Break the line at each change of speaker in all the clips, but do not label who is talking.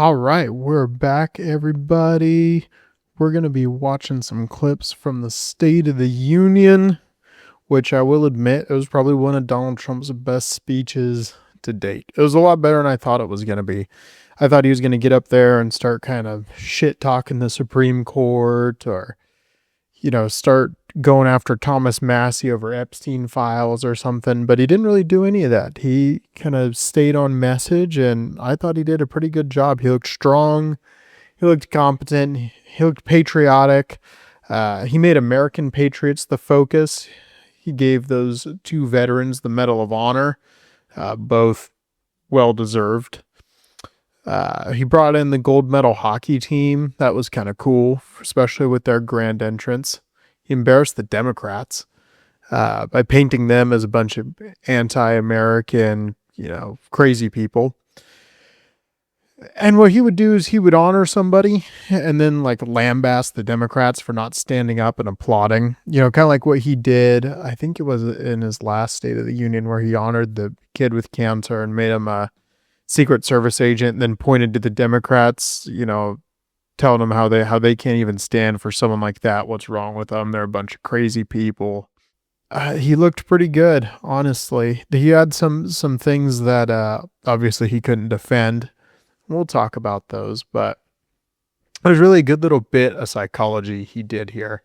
All right, we're back, everybody. We're going to be watching some clips from the State of the Union, which I will admit it was probably one of Donald Trump's best speeches to date. It was a lot better than I thought it was going to be. I thought he was going to get up there and start kind of shit talking the Supreme Court or, start going after Thomas Massey over Epstein files or something, but he didn't really do any of that. He kind of stayed on message, and I thought he did a pretty good job. He looked strong. He looked competent. He looked patriotic. He made American patriots the focus. He gave those two veterans the Medal of Honor, both well-deserved. He brought in the gold medal hockey team. That was kind of cool, especially with their grand entrance. He embarrassed the Democrats by painting them as a bunch of anti-American, crazy people. And what he would do is he would honor somebody and then like lambaste the Democrats for not standing up and applauding, kind of like what he did. I think it was in his last State of the Union where he honored the kid with cancer and made him a Secret Service agent, and then pointed to the Democrats, telling them how they can't even stand for someone like that. What's wrong with them? They're a bunch of crazy people. He looked pretty good, honestly. He had some things that obviously he couldn't defend. We'll talk about those, but there's really a good little bit of psychology he did here.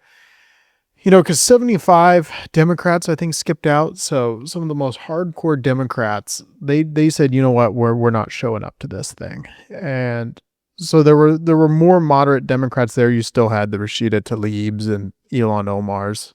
Because 75 Democrats, I think, skipped out. So some of the most hardcore Democrats, they said, you know what, we're not showing up to this thing. And so there were more moderate Democrats there. You still had the Rashida Tlaibs and Ilhan Omars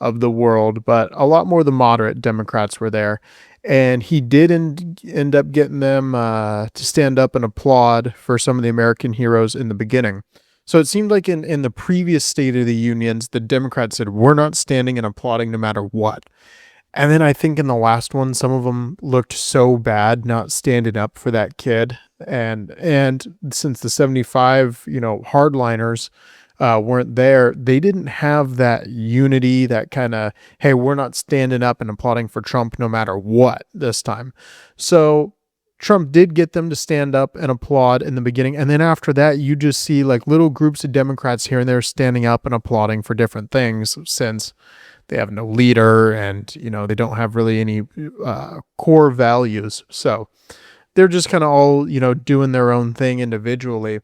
of the world, but a lot more of the moderate Democrats were there. And he did end up getting them to stand up and applaud for some of the American heroes in the beginning. So it seemed like in the previous State of the Unions, the Democrats said, we're not standing and applauding no matter what. And then I think in the last one, some of them looked so bad not standing up for that kid. And since the 75, hardliners weren't there, they didn't have that unity, that kind of, hey, we're not standing up and applauding for Trump no matter what this time. So Trump did get them to stand up and applaud in the beginning. And then after that, you just see like little groups of Democrats here and there standing up and applauding for different things, since they have no leader and, they don't have really any core values. So they're just kind of all, doing their own thing individually.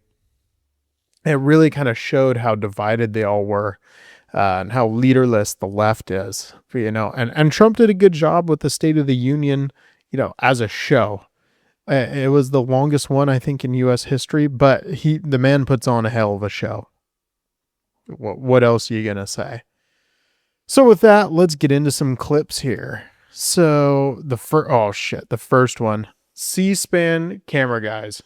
It really kind of showed how divided they all were and how leaderless the left is, and Trump did a good job with the State of the Union, as a show. It was the longest one, I think, in U.S. history, but the man puts on a hell of a show. What else are you going to say? So with that, let's get into some clips here. So the first one, C-SPAN camera guys.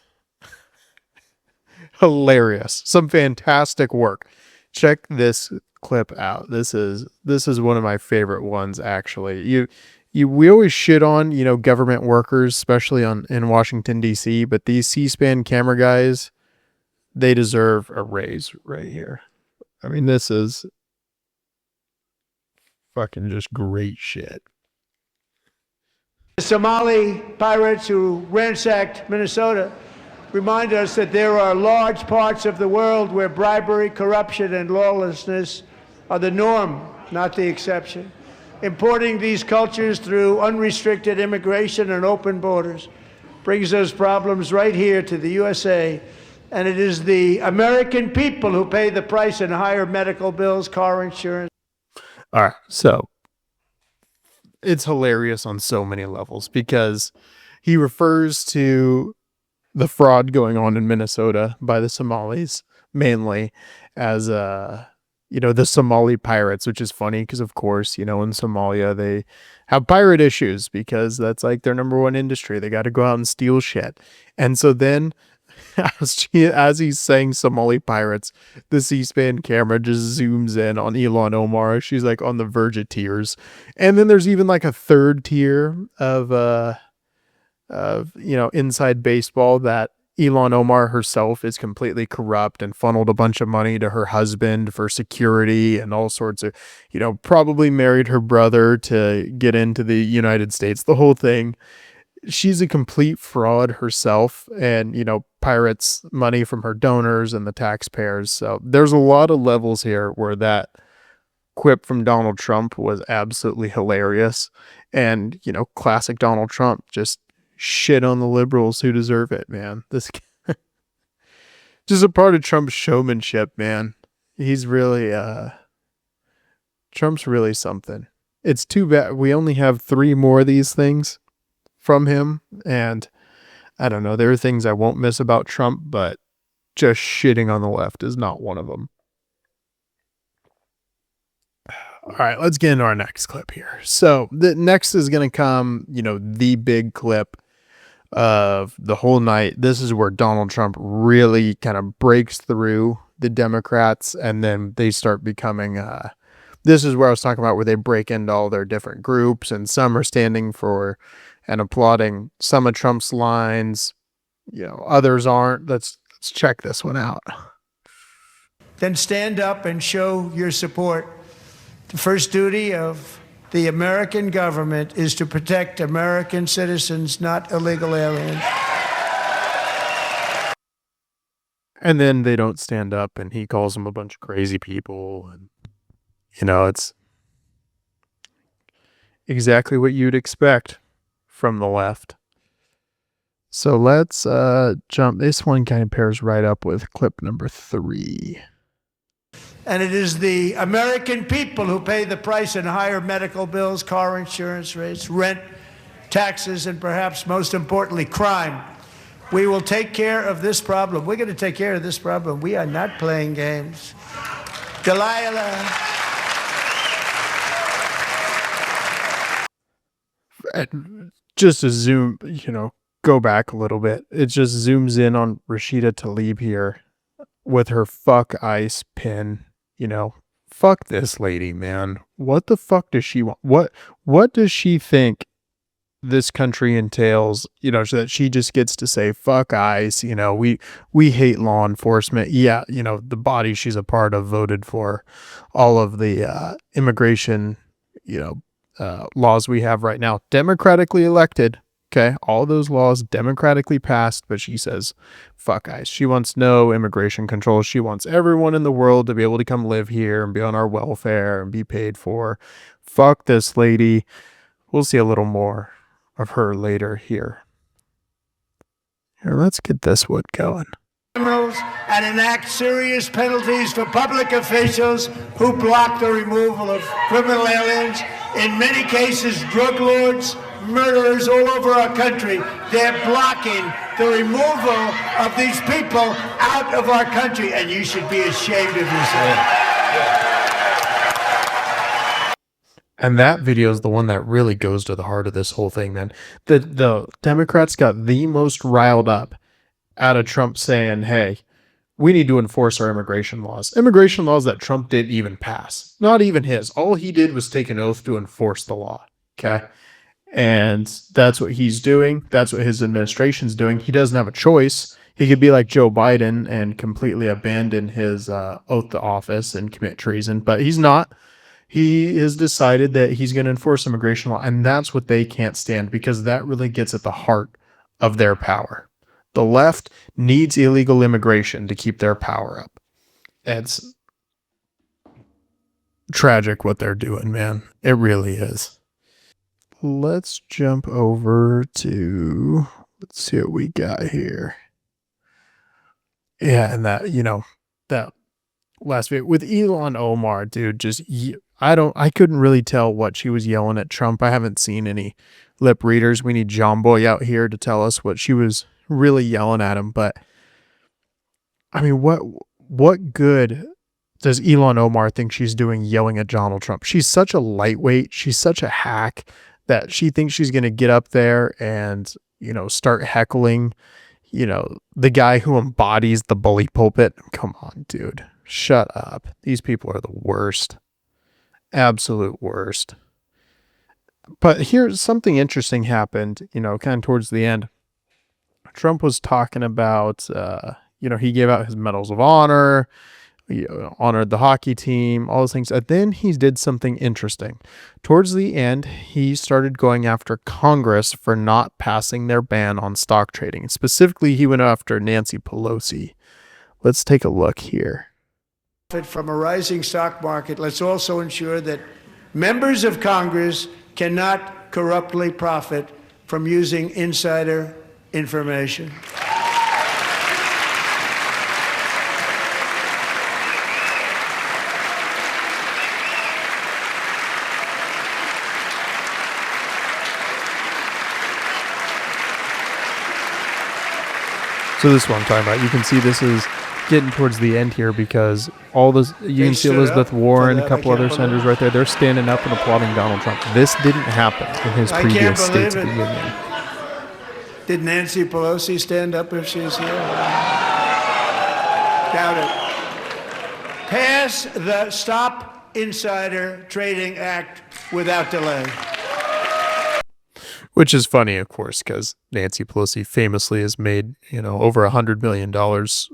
Hilarious. Some fantastic work. Check this clip out. This is one of my favorite ones, actually. We always shit on, government workers, especially in Washington, D.C., but these C-SPAN camera guys, they deserve a raise right here. I mean, this is fucking just great shit.
The Somali pirates who ransacked Minnesota remind us that there are large parts of the world where bribery, corruption, and lawlessness are the norm, not the exception. Importing these cultures through unrestricted immigration and open borders brings those problems right here to the USA. And it is the American people who pay the price in higher medical bills, car insurance.
All right. So it's hilarious on so many levels, because he refers to the fraud going on in Minnesota by the Somalis mainly as the Somali pirates, which is funny because, of course, in Somalia, they have pirate issues because that's like their number one industry. They got to go out and steal shit. And so then as he's saying Somali pirates, the C-SPAN camera just zooms in on Ilhan Omar. She's like on the verge of tears. And then there's even like a third tier of inside baseball, that Ilhan Omar herself is completely corrupt and funneled a bunch of money to her husband for security and all sorts of, probably married her brother to get into the United States, the whole thing. she's a complete fraud herself, and pirates money from her donors and the taxpayers. So there's a lot of levels here where that quip from Donald Trump was absolutely hilarious. And classic Donald Trump, just shit on the liberals who deserve it, man. This just a part of Trump's showmanship, man. He's really Trump's really something. It's too bad we only have 3 more of these things from him, and I don't know, there are things I won't miss about Trump, but just shitting on the left is not one of them. All right, let's get into our next clip here. So the next is going to come, the big clip of the whole night. This is where Donald Trump really kind of breaks through the Democrats, and then they start becoming, this is where I was talking about, where they break into all their different groups, and some are standing for and applauding some of Trump's lines, others aren't. Let's check this one out.
Then stand up and show your support. The first duty of the American government is to protect American citizens, not illegal aliens.
And then they don't stand up, and he calls them a bunch of crazy people. And, it's exactly what you'd expect from the left. So let's jump. This one kind of pairs right up with clip number 3.
And it is the American people who pay the price in higher medical bills, car insurance rates, rent, taxes, and perhaps most importantly, crime. We will take care of this problem. We're going to take care of this problem. We are not playing games. Delilah.
And just to zoom, go back a little bit. It just zooms in on Rashida Tlaib here with her fuck ICE pin. Fuck this lady, man. What the fuck does she want? What does she think this country entails? So that she just gets to say fuck ICE. We hate law enforcement. Yeah, the body she's a part of voted for all of the immigration, laws we have right now, democratically elected. Okay, all those laws democratically passed, but she says, fuck ICE. She wants no immigration control. She wants everyone in the world to be able to come live here and be on our welfare and be paid for. Fuck this lady. We'll see a little more of her later here. Here, let's get this one going.
Criminals and enact serious penalties for public officials who block the removal of criminal aliens. In many cases, drug lords, murderers all over our country, they're blocking the removal of these people out of our country, and you should be ashamed of yourself.
And that video is the one that really goes to the heart of this whole thing, man. The Democrats got the most riled up out of Trump saying, hey, we need to enforce our immigration laws. Immigration laws that Trump didn't even pass. Not even his. All he did was take an oath to enforce the law. Okay? And that's what he's doing. That's what his administration's doing. He doesn't have a choice. He could be like Joe Biden and completely abandon his oath to office and commit treason, but he's not. He has decided that he's going to enforce immigration law, and that's what they can't stand, because that really gets at the heart of their power. The left needs illegal immigration to keep their power up. It's tragic what they're doing, man. It really is. Let's jump over to, let's see what we got here. Yeah, and that, that last video with Elon Omar, dude, just, I couldn't really tell what she was yelling at Trump. I haven't seen any lip readers. We need John Boy out here to tell us what she was really yelling at him. But I mean, what good does Elon Omar think she's doing yelling at Donald Trump? She's such a lightweight. She's such a hack that she thinks she's going to get up there and, start heckling, the guy who embodies the bully pulpit. Come on, dude. Shut up. These people are the worst. Absolute worst. But here's something interesting happened, kind of towards the end. Trump was talking about, he gave out his medals of honor, honored the hockey team, all those things. And then he did something interesting. Towards the end, he started going after Congress for not passing their ban on stock trading. Specifically, he went after Nancy Pelosi. Let's take a look here.
From a rising stock market, let's also ensure that members of Congress cannot corruptly profit from using insider information.
So this is what I'm talking about. You can see this is getting towards the end here because all this, you can see Elizabeth Warren, a couple other senators right there. They're standing up and applauding Donald Trump. This didn't happen in his previous States of the Union.
Did Nancy Pelosi stand up if she's here? Doubt it. Pass the Stop Insider Trading Act without delay.
Which is funny, of course, because Nancy Pelosi famously has made, over $100 million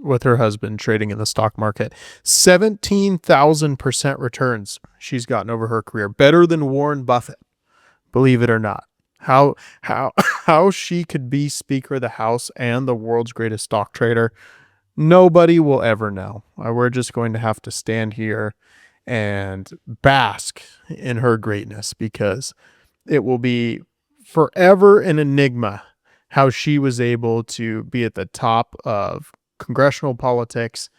with her husband trading in the stock market. 17,000% returns she's gotten over her career. Better than Warren Buffett, believe it or not. How she could be Speaker of the House and the world's greatest stock trader, nobody will ever know. We're just going to have to stand here and bask in her greatness because it will be forever an enigma how she was able to be at the top of congressional politics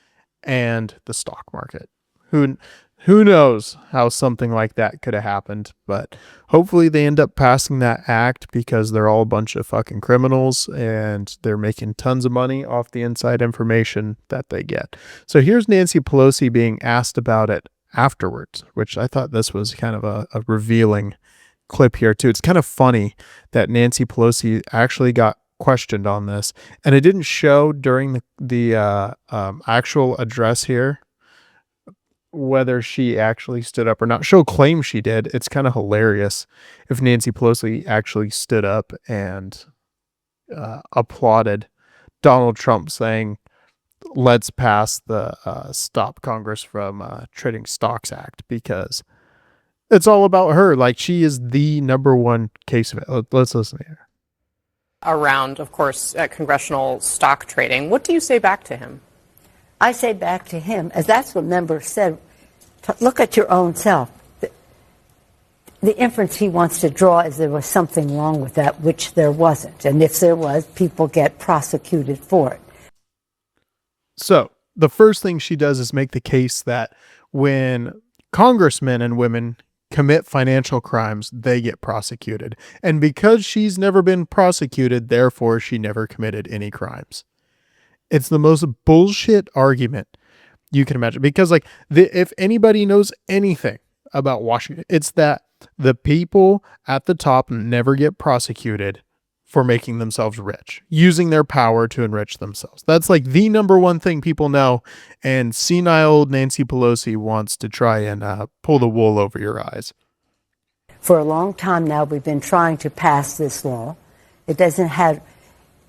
and the stock market. Who knows how something like that could have happened, but hopefully they end up passing that act because they're all a bunch of fucking criminals and they're making tons of money off the inside information that they get. So here's Nancy Pelosi being asked about it afterwards, which I thought this was kind of a revealing clip here too. It's kind of funny that Nancy Pelosi actually got questioned on this, and it didn't show during the actual address here whether she actually stood up or not. She'll claim she did. It's kind of hilarious if Nancy Pelosi actually stood up and applauded Donald Trump saying, let's pass the Stop Congress from Trading Stocks Act, because it's all about her. Like, she is the number one case of it. Let's listen to her.
Around, of course, at congressional stock trading. What do you say back to him?
I say back to him, as that's what members said, look at your own self. The inference he wants to draw is there was something wrong with that, which there wasn't. And if there was, people get prosecuted for it.
So the first thing she does is make the case that when congressmen and women commit financial crimes, they get prosecuted. And because she's never been prosecuted, therefore she never committed any crimes. It's the most bullshit argument you can imagine. Because if anybody knows anything about Washington, it's that the people at the top never get prosecuted for making themselves rich, using their power to enrich themselves. That's like the number one thing people know. And senile old Nancy Pelosi wants to try and pull the wool over your eyes.
For a long time now, we've been trying to pass this law. It doesn't have,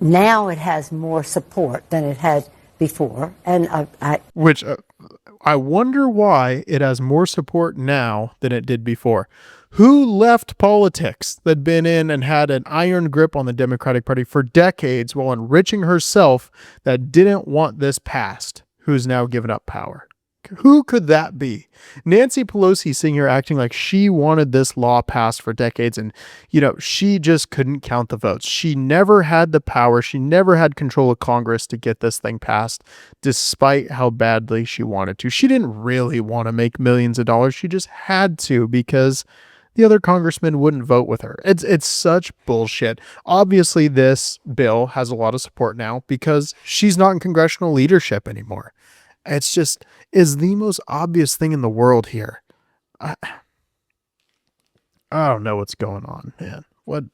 now it has more support than it had before. And
I wonder why it has more support now than it did before. Who left politics that'd been in and had an iron grip on the Democratic Party for decades while enriching herself that didn't want this passed, who's now given up power? Who could that be? Nancy Pelosi sitting here acting like she wanted this law passed for decades, and she just couldn't count the votes. She never had the power. She never had control of Congress to get this thing passed, despite how badly she wanted to. She didn't really want to make millions of dollars. She just had to because the other congressmen wouldn't vote with her. It's such bullshit. Obviously, this bill has a lot of support now because she's not in congressional leadership anymore. It's just is the most obvious thing in the world here. I don't know what's going on, man. What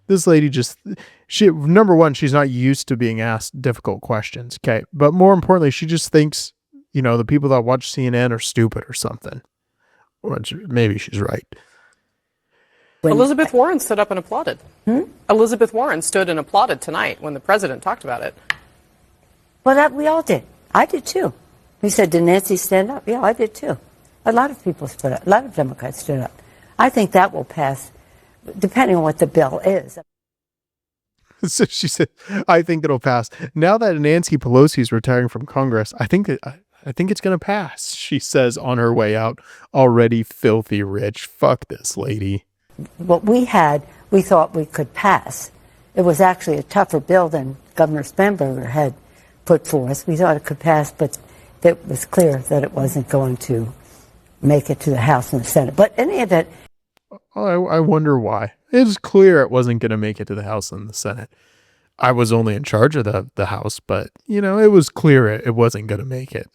this lady number one, she's not used to being asked difficult questions. Okay. But more importantly, she just thinks, the people that watch CNN are stupid or something. Which maybe she's right.
Elizabeth Warren stood up and applauded. Elizabeth Warren stood and applauded tonight when the president talked about it.
Well, we all did. I did too. He said, did Nancy stand up? Yeah, I did too. A lot of people stood up. A lot of Democrats stood up. I think that will pass, depending on what the bill is.
So she said, I think it'll pass. Now that Nancy Pelosi is retiring from Congress, I think it's going to pass, she says on her way out, already filthy rich. Fuck this lady.
What we thought we could pass. It was actually a tougher bill than Governor Spanberger had put forth. We thought it could pass, but it was clear that it wasn't going to make it to the House and the Senate. But any of that.
I wonder why. It's clear it wasn't going to make it to the House and the Senate. I was only in charge of the House, but, it was clear it wasn't going to make it.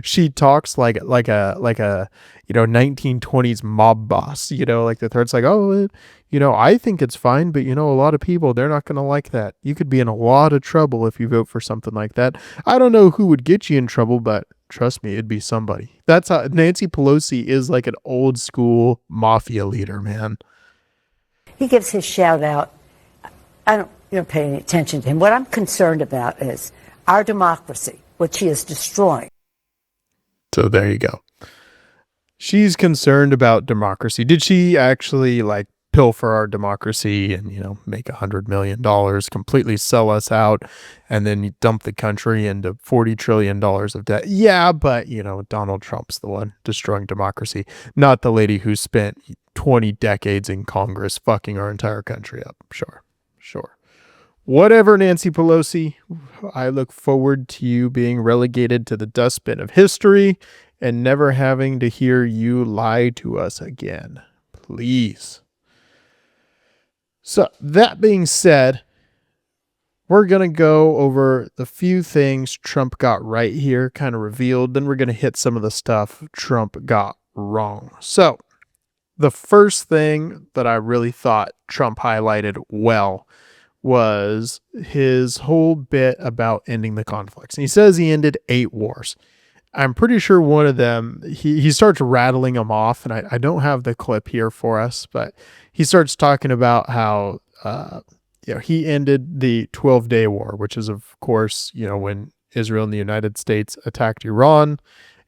She talks like a 1920s mob boss, like the threat's like, oh, I think it's fine, but a lot of people, they're not going to like that. You could be in a lot of trouble if you vote for something like that. I don't know who would get you in trouble, but trust me, it'd be somebody. That's how Nancy Pelosi is, like an old school mafia leader, man.
He gives his shout out. I don't pay any attention to him. What I'm concerned about is our democracy, which he is destroying.
So there you go. She's concerned about democracy. Did she actually pilfer our democracy and, make $100 million, completely sell us out, and then dump the country into $40 trillion of debt? Yeah, but, Donald Trump's the one destroying democracy, not the lady who spent 20 decades in Congress fucking our entire country up. Sure. Whatever, Nancy Pelosi. I look forward to you being relegated to the dustbin of history and never having to hear you lie to us again. Please. So that being said, we're going to go over the few things Trump got right here, kind of revealed. Then we're going to hit some of the stuff Trump got wrong. So the first thing that I really thought Trump highlighted well was his whole bit about ending the conflicts. And he says he ended 8 wars. I'm pretty sure one of them, he starts rattling them off, and I don't have the clip here for us, but he starts talking about how he ended the 12-day war, which is, of course, when Israel and the United States attacked Iran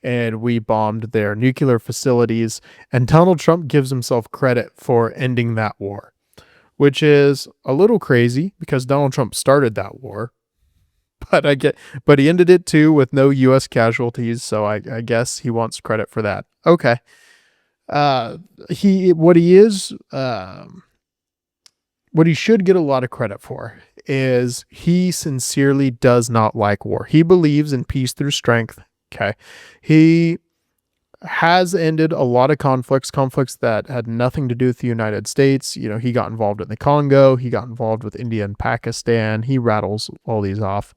and we bombed their nuclear facilities. And Donald Trump gives himself credit for ending that war, which is a little crazy because Donald Trump started that war, but he ended it too with no U.S. casualties. So I guess he wants credit for that. Okay. What he should get a lot of credit for is he sincerely does not like war. He believes in peace through strength. Okay. He has ended a lot of conflicts that had nothing to do with the United States. He got involved in the Congo. He got involved with India and Pakistan. He rattles all these off.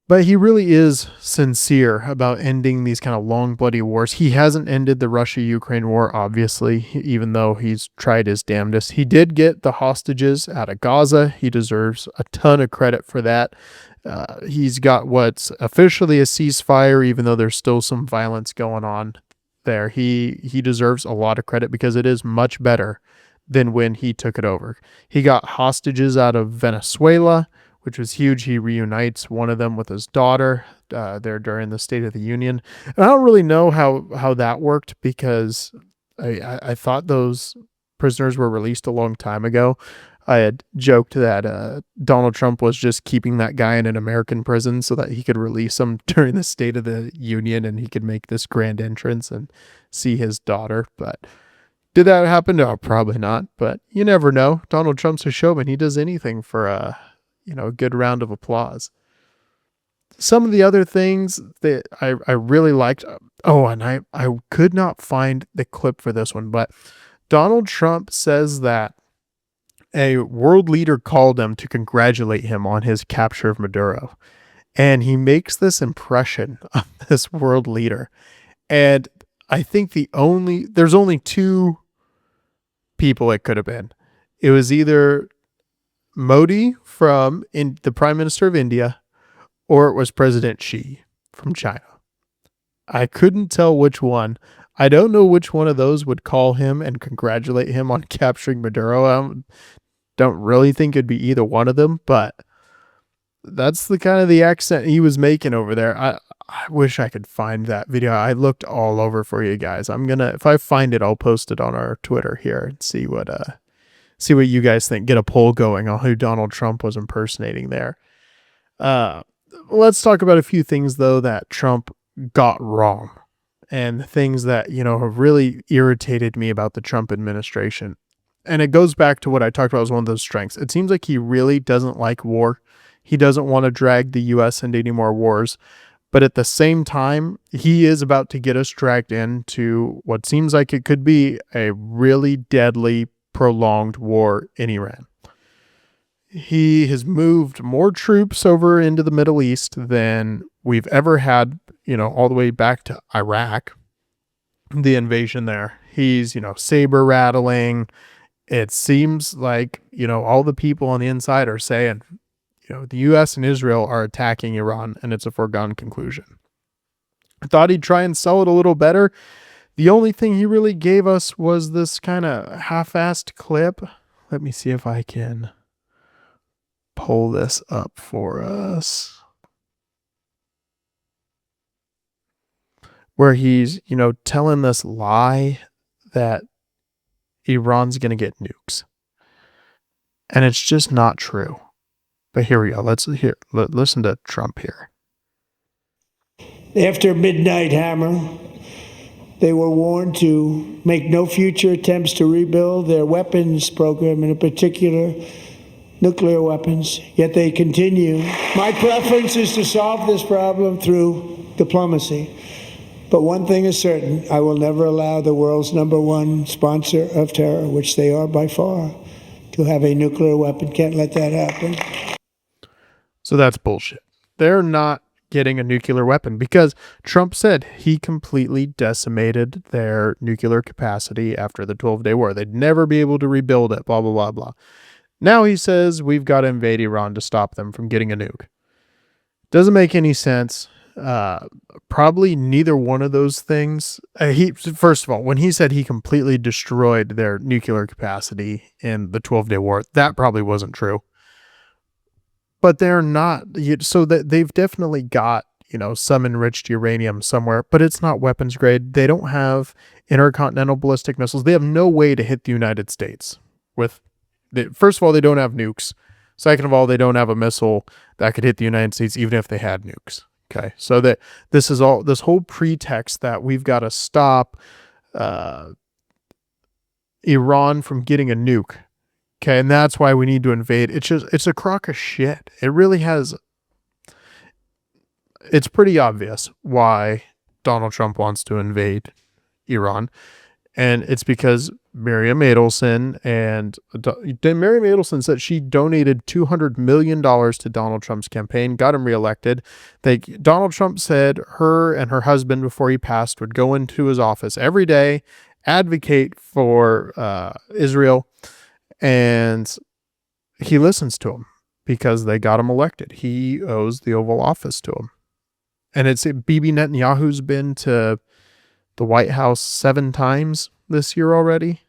But he really is sincere about ending these kind of long, bloody wars. He hasn't ended the Russia-Ukraine war, obviously, even though he's tried his damnedest. He did get the hostages out of Gaza. He deserves a ton of credit for that. He's got what's officially a ceasefire, even though there's still some violence going on there. He deserves a lot of credit because it is much better than when he took it over. He got hostages out of Venezuela, which was huge. He reunites one of them with his daughter there during the State of the Union. And I don't really know how that worked because I thought those prisoners were released a long time ago. I had joked that Donald Trump was just keeping that guy in an American prison so that he could release him during the State of the Union and he could make this grand entrance and see his daughter. But did that happen? No, probably not. But you never know. Donald Trump's a showman. He does anything for a good round of applause. Some of the other things that I really liked. Oh, and I could not find the clip for this one, but Donald Trump says that a world leader called him to congratulate him on his capture of Maduro. And he makes this impression of this world leader. And I think there's only 2 people it could have been. It was either Modi the Prime Minister of India, or it was President Xi from China. I couldn't tell which one. I don't know which one of those would call him and congratulate him on capturing Maduro. I don't really think it'd be either one of them, but that's the kind of the accent he was making over there. I wish I could find that video. I looked all over for you guys. If I find it, I'll post it on our Twitter here and see what you guys think. Get a poll going on who Donald Trump was impersonating there. Let's talk about a few things though that Trump got wrong, and things that, have really irritated me about the Trump administration. And it goes back to what I talked about as one of those strengths. It seems like he really doesn't like war. He doesn't want to drag the U.S. into any more wars. But at the same time, he is about to get us dragged into what seems like it could be a really deadly, prolonged war in Iran. He has moved more troops over into the Middle East than we've ever had, all the way back to Iraq, the invasion there. He's, saber rattling. It seems like, all the people on the inside are saying, the U.S. and Israel are attacking Iran, and it's a foregone conclusion. I thought he'd try and sell it a little better. The only thing he really gave us was this kind of half-assed clip. Let me see if I can pull this up for us, where he's, telling this lie that Iran's going to get nukes. And it's just not true. But here we go. Listen to Trump here.
After Midnight Hammer, they were warned to make no future attempts to rebuild their weapons program, and in particular, nuclear weapons, yet they continue. My preference is to solve this problem through diplomacy. But one thing is certain, I will never allow the world's #1 sponsor of terror, which they are by far, to have a nuclear weapon. Can't let that happen.
So that's bullshit. They're not getting a nuclear weapon because Trump said he completely decimated their nuclear capacity after the 12-day war. They'd never be able to rebuild it, blah, blah, blah, blah. Now he says we've got to invade Iran to stop them from getting a nuke. Doesn't make any sense. Probably neither one of those things. First of all, when he said he completely destroyed their nuclear capacity in the 12-day war, that probably wasn't true. But they're not, so that they've definitely got, some enriched uranium somewhere, but it's not weapons grade. They don't have intercontinental ballistic missiles. They have no way to hit the United States first of all, they don't have nukes. Second of all, they don't have a missile that could hit the United States, even if they had nukes. Okay. So that this whole pretext that we've got to stop, Iran from getting a nuke. Okay. And that's why we need to invade. It's a crock of shit. It really it's pretty obvious why Donald Trump wants to invade Iran. And it's because Miriam Adelson said she donated $200 million to Donald Trump's campaign, got him reelected. Donald Trump said her and her husband, before he passed, would go into his office every day, advocate for Israel, and he listens to him because they got him elected. He owes the Oval Office to him. And Bibi Netanyahu's been to the White House 7 times this year already.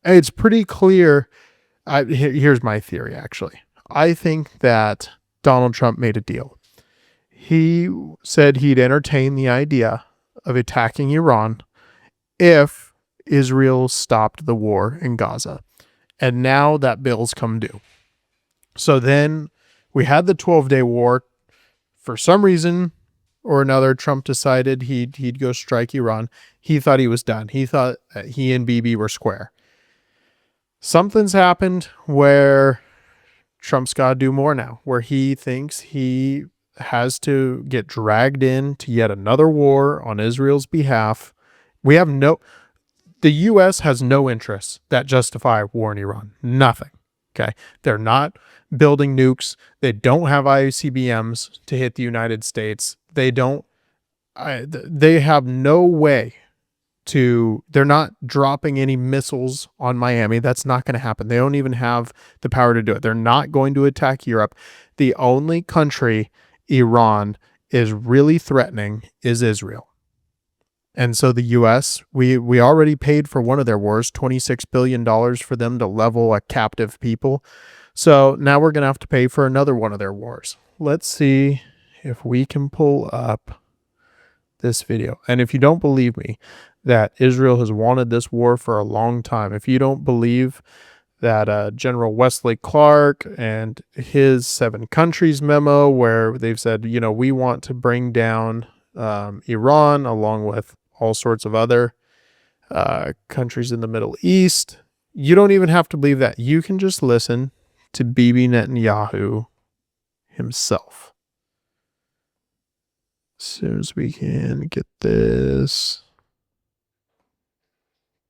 It's pretty clear. Here's my theory, actually. I think that Donald Trump made a deal. He said he'd entertain the idea of attacking Iran if Israel stopped the war in Gaza. And now that bill's come due. So then we had the 12-day war. For some reason or another, Trump decided he'd go strike Iran. He thought he was done. He thought that he and Bibi were square. Something's happened where Trump's got to do more now, where he thinks he has to get dragged into yet another war on Israel's behalf. The U.S. has no interests that justify war in Iran. Nothing. Okay. They're not building nukes. They don't have ICBMs to hit the United States. They have no way they're not dropping any missiles on Miami. That's not going to happen. They don't even have the power to do it. They're not going to attack Europe. The only country Iran is really threatening is Israel. And so the U.S., we already paid for one of their wars, $26 billion for them to level a captive people. So now we're going to have to pay for another one of their wars. Let's see if we can pull up this video. And if you don't believe me that Israel has wanted this war for a long time, if you don't believe that General Wesley Clark and his 7 countries memo, where they've said, you know, we want to bring down Iran along with all sorts of other countries in the Middle East, you don't even have to believe that. You can just listen to Bibi Netanyahu himself. As soon as we can get this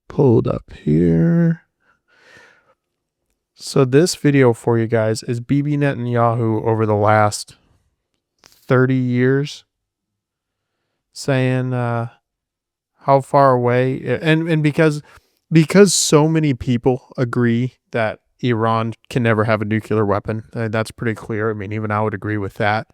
pulled up here. So this video for you guys is Bibi Netanyahu over the last 30 years saying how far away, and because so many people agree that Iran can never have a nuclear weapon, that's pretty clear. I mean, even I would agree with that.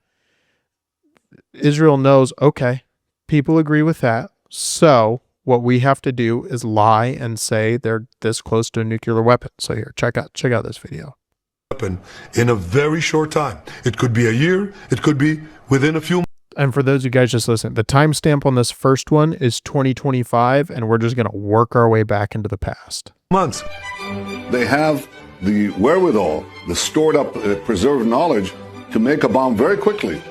Israel knows, okay, people agree with that. So what we have to do is lie and say they're this close to a nuclear weapon. So here, check out this video.
Weapon in a very short time. It could be a year. It could be within a few months.
And for those of you guys just listening, the timestamp on this first one is 2025, and we're just going to work our way back into the past.
Months.
They have the wherewithal, the stored up, preserved knowledge to make a bomb very quickly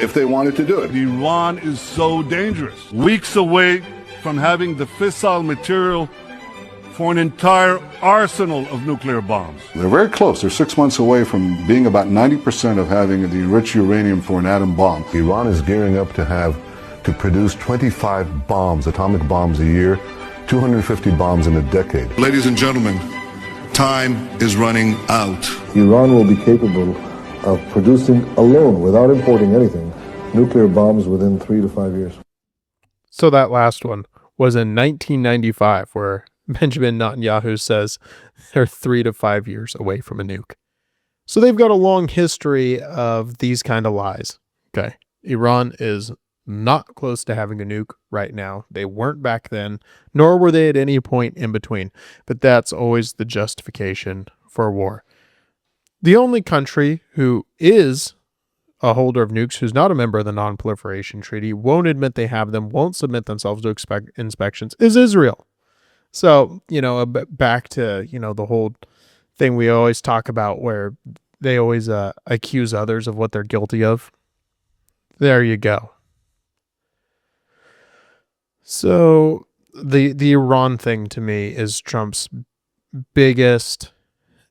if they wanted to do it.
Iran is so dangerous. Weeks away from having the fissile material for an entire arsenal of nuclear bombs.
They're very close. They're 6 months away from being about 90% of having the enriched uranium for an atom bomb.
Iran is gearing up to produce 25 bombs, atomic bombs a year, 250 bombs in a decade.
Ladies and gentlemen, time is running out.
Iran will be capable of producing alone, without importing anything, nuclear bombs within 3 to 5 years.
So that last one was in 1995, where Benjamin Netanyahu says they're 3 to 5 years away from a nuke. So they've got a long history of these kind of lies. Okay. Iran is not close to having a nuke right now. They weren't back then, nor were they at any point in between. But that's always the justification for war. The only country who is a holder of nukes, who's not a member of the Non-Proliferation Treaty, won't admit they have them, won't submit themselves to inspections, is Israel. So, you know, back to, you know, the whole thing we always talk about where they always accuse others of what they're guilty of. There you go. So the Iran thing to me is Trump's biggest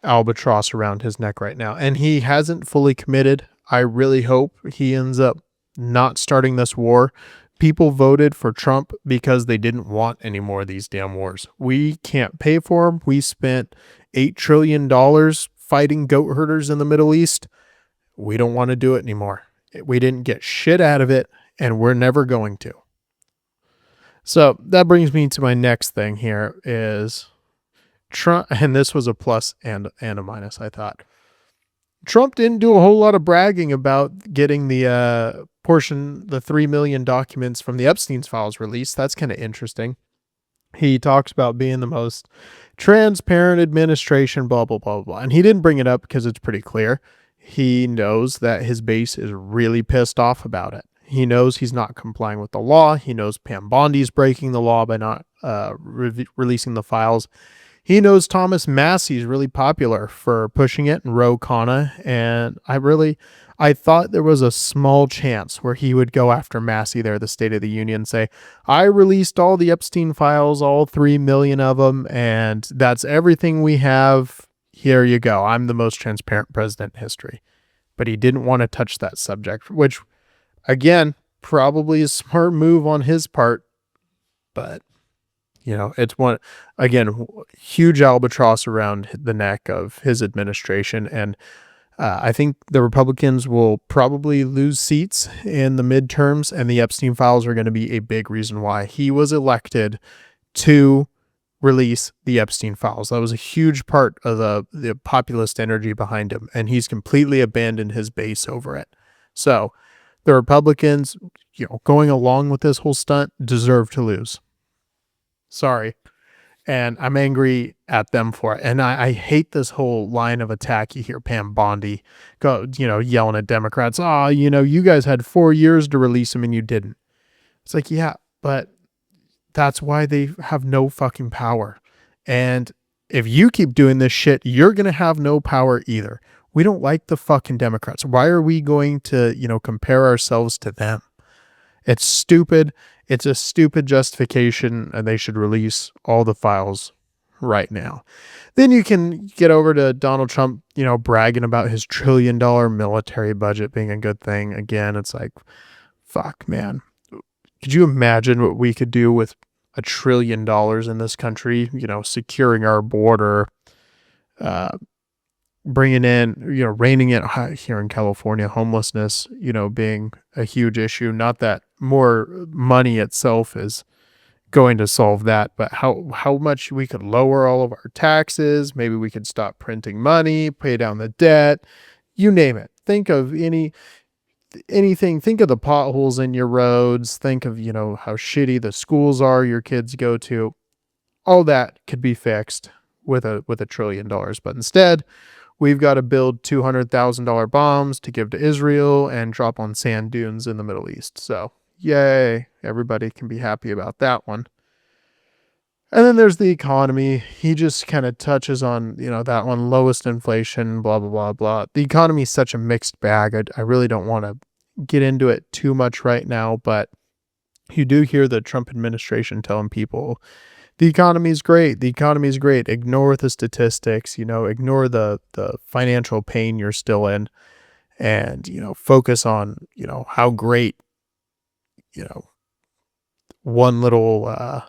albatross around his neck right now. And he hasn't fully committed. I really hope he ends up not starting this war. People voted for Trump because they didn't want any more of these damn wars. We can't pay for them. We spent $8 trillion fighting goat herders in the Middle East. We don't want to do it anymore. We didn't get shit out of it, and we're never going to. So that brings me to my next thing here is Trump, and this was a plus and a minus, I thought. Trump didn't do a whole lot of bragging about getting the the 3 million documents from the Epstein's files released. That's kind of interesting. He talks about being the most transparent administration, blah, blah, blah, blah. And he didn't bring it up because it's pretty clear. He knows that his base is really pissed off about it. He knows he's not complying with the law. He knows Pam Bondi's breaking the law by not releasing the files. He knows Thomas Massey's really popular for pushing it, and Ro Khanna. And I thought there was a small chance where he would go after Massey there, the State of the Union, say, I released all the Epstein files, all 3 million of them, and that's everything we have. Here you go. I'm the most transparent president in history. But he didn't want to touch that subject, which, again, probably a smart move on his part. But, you know, it's one, again, huge albatross around the neck of his administration. And I think the Republicans will probably lose seats in the midterms, and the Epstein files are going to be a big reason why he was elected to release the Epstein files. That was a huge part of the populist energy behind him, and he's completely abandoned his base over it. So the Republicans, you know, going along with this whole stunt, deserve to lose. Sorry. And I'm angry at them for it. And I hate this whole line of attack. You hear Pam Bondi go, yelling at Democrats, oh, you guys had 4 years to release him and you didn't. It's like, yeah, but that's why they have no fucking power. And if you keep doing this shit, you're going to have no power either. We don't like the fucking Democrats. Why are we going to, compare ourselves to them? It's stupid. It's a stupid justification, and they should release all the files right now. Then you can get over to Donald Trump, bragging about his $1 trillion military budget being a good thing. Again, it's like, fuck, man. Could you imagine what we could do with $1 trillion in this country? Securing our border, bringing in, reining it here in California, homelessness, being a huge issue. Not that more money itself is going to solve that, but how much we could lower all of our taxes. Maybe we could stop printing money, pay down the debt, you name it. Think of anything. Think of the potholes in your roads. Think of, how shitty the schools are your kids go to. All that could be fixed with $1 trillion. But instead, we've got to build $200,000 bombs to give to Israel and drop on sand dunes in the Middle East. So, yay. Everybody can be happy about that one. And then there's the economy. He just kind of touches on, that one, lowest inflation, blah, blah, blah, blah. The economy is such a mixed bag. I really don't want to get into it too much right now, but you do hear the Trump administration telling people, the economy is great. The economy is great. Ignore the statistics, ignore the financial pain you're still in, and, focus on, how great, one little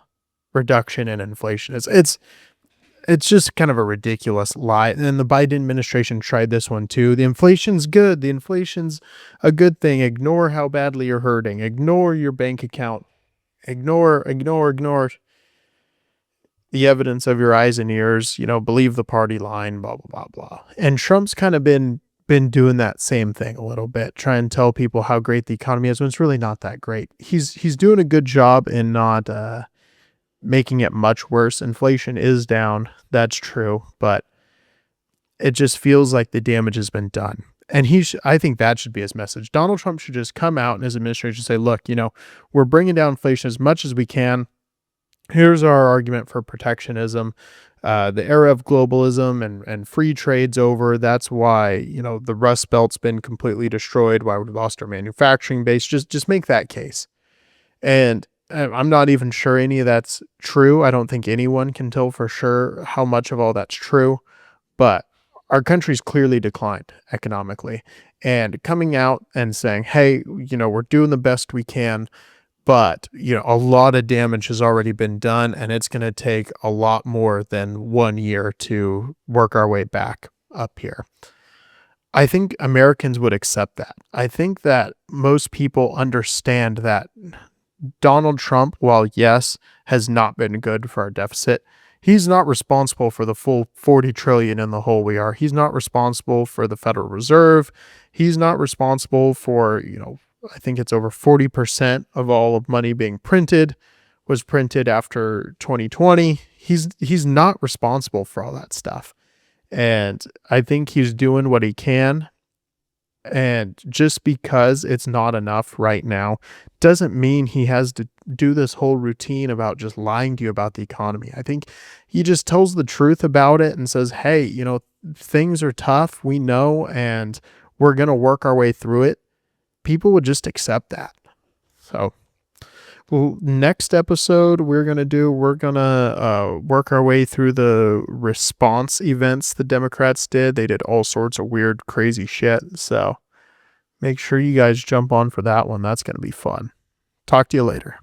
reduction in inflation is. It's just kind of a ridiculous lie. And then the Biden administration tried this one too. The inflation's good. The inflation's a good thing. Ignore how badly you're hurting. Ignore your bank account. Ignore the evidence of your eyes and ears, believe the party line, blah, blah, blah, blah. And Trump's kind of been doing that same thing a little bit, try and tell people how great the economy is when it's really not that great. He's doing a good job in not making it much worse. Inflation is down. That's true. But it just feels like the damage has been done. And I think that should be his message. Donald Trump should just come out and his administration say, look, we're bringing down inflation as much as we can. Here's our argument for protectionism. The era of globalism and free trade's over. That's why, the Rust Belt's been completely destroyed, why we lost our manufacturing base. Just make that case. And I'm not even sure any of that's true. I don't think anyone can tell for sure how much of all that's true. But our country's clearly declined economically. And coming out and saying, hey, we're doing the best we can, but, a lot of damage has already been done, and it's going to take a lot more than 1 year to work our way back up here. I think Americans would accept that. I think that most people understand that Donald Trump, while yes, has not been good for our deficit, he's not responsible for the full 40 trillion in the hole we are. He's not responsible for the Federal Reserve. He's not responsible for, I think it's over 40% of all of money being printed was printed after 2020. He's not responsible for all that stuff. And I think he's doing what he can. And just because it's not enough right now doesn't mean he has to do this whole routine about just lying to you about the economy. I think he just tells the truth about it and says, hey, things are tough. We know, and we're going to work our way through it. People would just accept that. So, well, next episode we're going to work our way through the response events the Democrats did. They did all sorts of weird, crazy shit. So make sure you guys jump on for that one. That's going to be fun. Talk to you later.